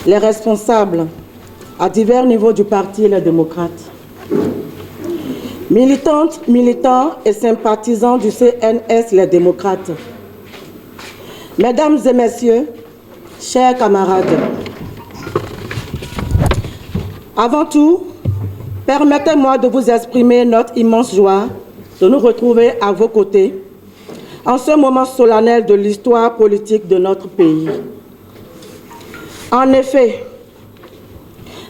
les responsables à divers niveaux du Parti Les Démocrates, militantes, militants et sympathisants du CNS Les Démocrates, mesdames et messieurs, chers camarades, avant tout, permettez-moi de vous exprimer notre immense joie de nous retrouver à vos côtés en ce moment solennel de l'histoire politique de notre pays. En effet,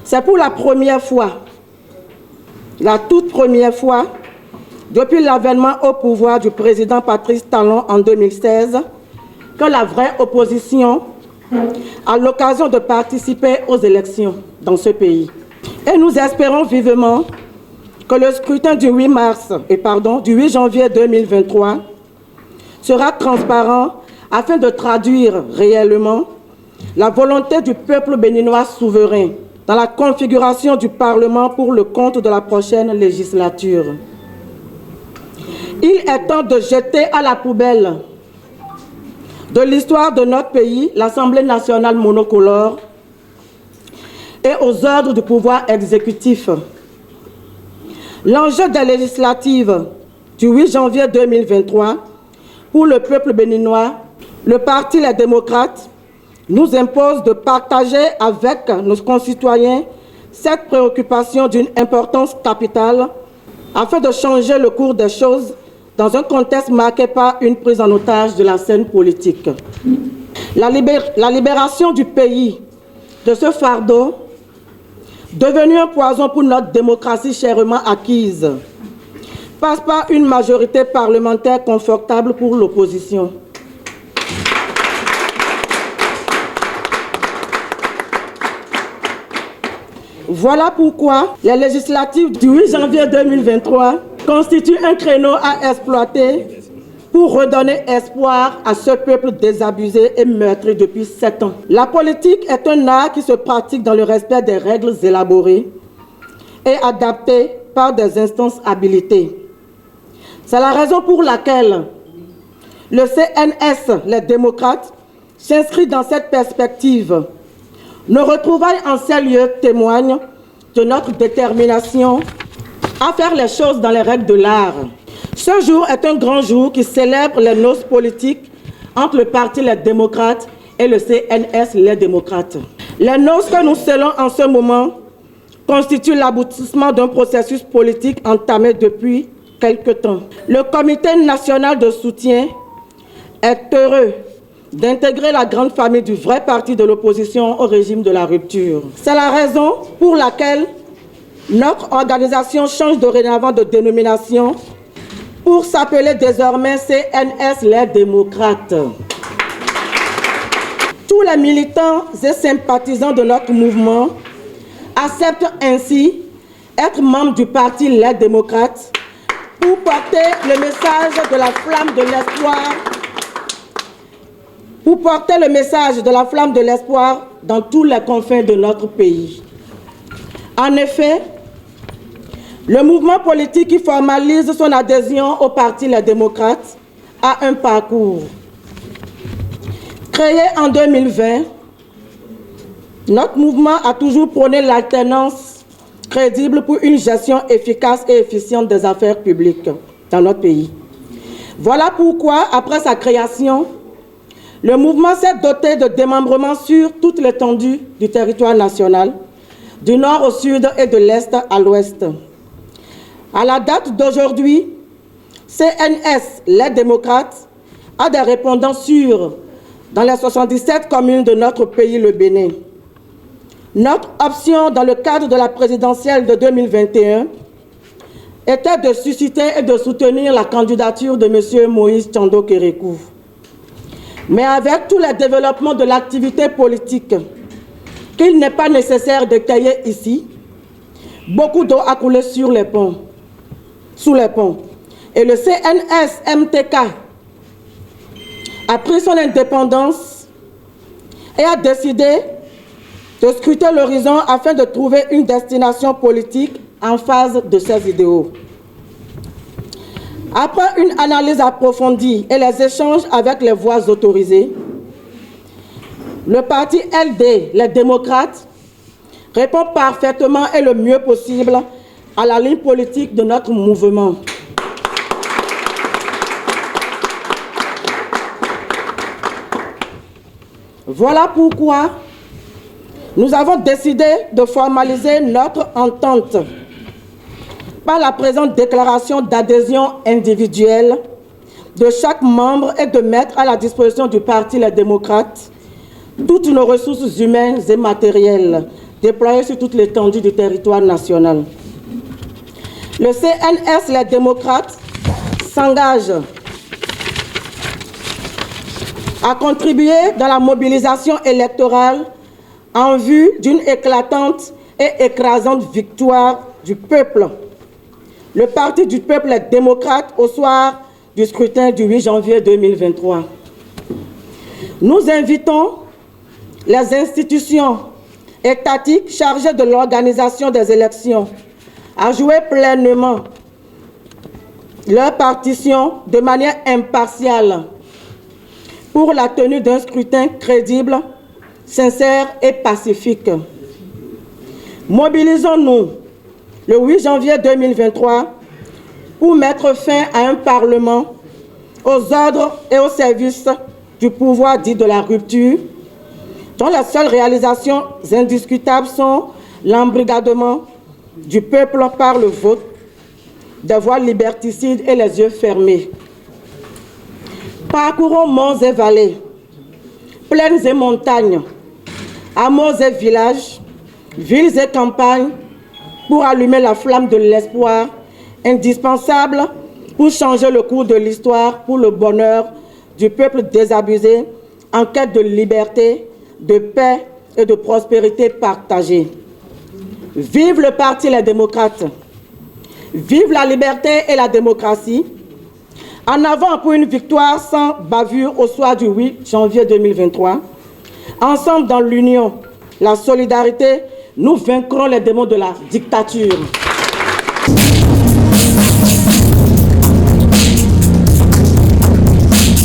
c'est pour la première fois, la toute première fois, depuis l'avènement au pouvoir du président Patrice Talon en 2016, que la vraie opposition a l'occasion de participer aux élections dans ce pays. Et nous espérons vivement que le scrutin du 8 janvier 2023 sera transparent afin de traduire réellement la volonté du peuple béninois souverain dans la configuration du Parlement pour le compte de la prochaine législature. Il est temps de jeter à la poubelle de l'histoire de notre pays l'Assemblée nationale monocolore et aux ordres du pouvoir exécutif. L'enjeu des législatives du 8 janvier 2023 pour le peuple béninois, le Parti Les Démocrates nous impose de partager avec nos concitoyens cette préoccupation d'une importance capitale afin de changer le cours des choses dans un contexte marqué par une prise en otage de la scène politique. La libération du pays de ce fardeau, devenu un poison pour notre démocratie chèrement acquise, passe par une majorité parlementaire confortable pour l'opposition. Voilà pourquoi les législatives du 8 janvier 2023 constituent un créneau à exploiter pour redonner espoir à ce peuple désabusé et meurtri depuis 7 ans. La politique est un art qui se pratique dans le respect des règles élaborées et adaptées par des instances habilitées. C'est la raison pour laquelle le CNS, les démocrates, s'inscrit dans cette perspective. Nos retrouvailles en ces lieux témoignent de notre détermination à faire les choses dans les règles de l'art. Ce jour est un grand jour qui célèbre les noces politiques entre le Parti Les Démocrates et le CNS Les Démocrates. Les noces que nous scellons en ce moment constituent l'aboutissement d'un processus politique entamé depuis quelque temps. Le Comité national de soutien est heureux d'intégrer la grande famille du vrai parti de l'opposition au régime de la rupture. C'est la raison pour laquelle notre organisation change dorénavant de dénomination pour s'appeler désormais CNS Les Démocrates. Tous les militants et sympathisants de notre mouvement acceptent ainsi être membres du Parti Les Démocrates pour porter le message de la flamme de l'espoir, dans tous les confins de notre pays. En effet, le mouvement politique qui formalise son adhésion au Parti Les Démocrates a un parcours. Créé en 2020, notre mouvement a toujours prôné l'alternance crédible pour une gestion efficace et efficiente des affaires publiques dans notre pays. Voilà pourquoi, après sa création, le mouvement s'est doté de démembrements sur toute l'étendue du territoire national, du nord au sud et de l'est à l'ouest. À la date d'aujourd'hui, CNS Les Démocrates a des répondants sûrs dans les 77 communes de notre pays, le Bénin. Notre option dans le cadre de la présidentielle de 2021 était de susciter et de soutenir la candidature de M. Moïse Tchando Kérékou. Mais avec tous les développements de l'activité politique qu'il n'est pas nécessaire de tailler ici, beaucoup d'eau a coulé sous les ponts. Et le CNS-MTK a pris son indépendance et a décidé de scruter l'horizon afin de trouver une destination politique en phase de ses idéaux. Après une analyse approfondie et les échanges avec les voix autorisées, Le parti LD, les démocrates, répond parfaitement et le mieux possible à la ligne politique de notre mouvement. Voilà pourquoi nous avons décidé de formaliser notre entente par la présente déclaration d'adhésion individuelle de chaque membre et de mettre à la disposition du Parti Les Démocrates toutes nos ressources humaines et matérielles déployées sur toute l'étendue du territoire national. Le CNS Les Démocrates s'engage à contribuer dans la mobilisation électorale en vue d'une éclatante et écrasante victoire du peuple. Le Parti du peuple Les Démocrates au soir du scrutin du 8 janvier 2023. Nous invitons les institutions étatiques chargées de l'organisation des élections à jouer pleinement leur partition de manière impartiale pour la tenue d'un scrutin crédible, sincère et pacifique. Mobilisons-nous le 8 janvier 2023 pour mettre fin à un Parlement aux ordres et au service du pouvoir dit de la rupture, dont les seules réalisations indiscutables sont l'embrigadement du peuple par le vote, des voix liberticides et les yeux fermés. Parcourons monts et vallées, plaines et montagnes, hameaux et villages, villes et campagnes, pour allumer la flamme de l'espoir, indispensable pour changer le cours de l'histoire pour le bonheur du peuple désabusé en quête de liberté, de paix et de prospérité partagée. Vive le Parti Les Démocrates! Vive la liberté et la démocratie! En avant pour une victoire sans bavure au soir du 8 janvier 2023. Ensemble dans l'union, la solidarité, nous vaincrons les démons de la dictature.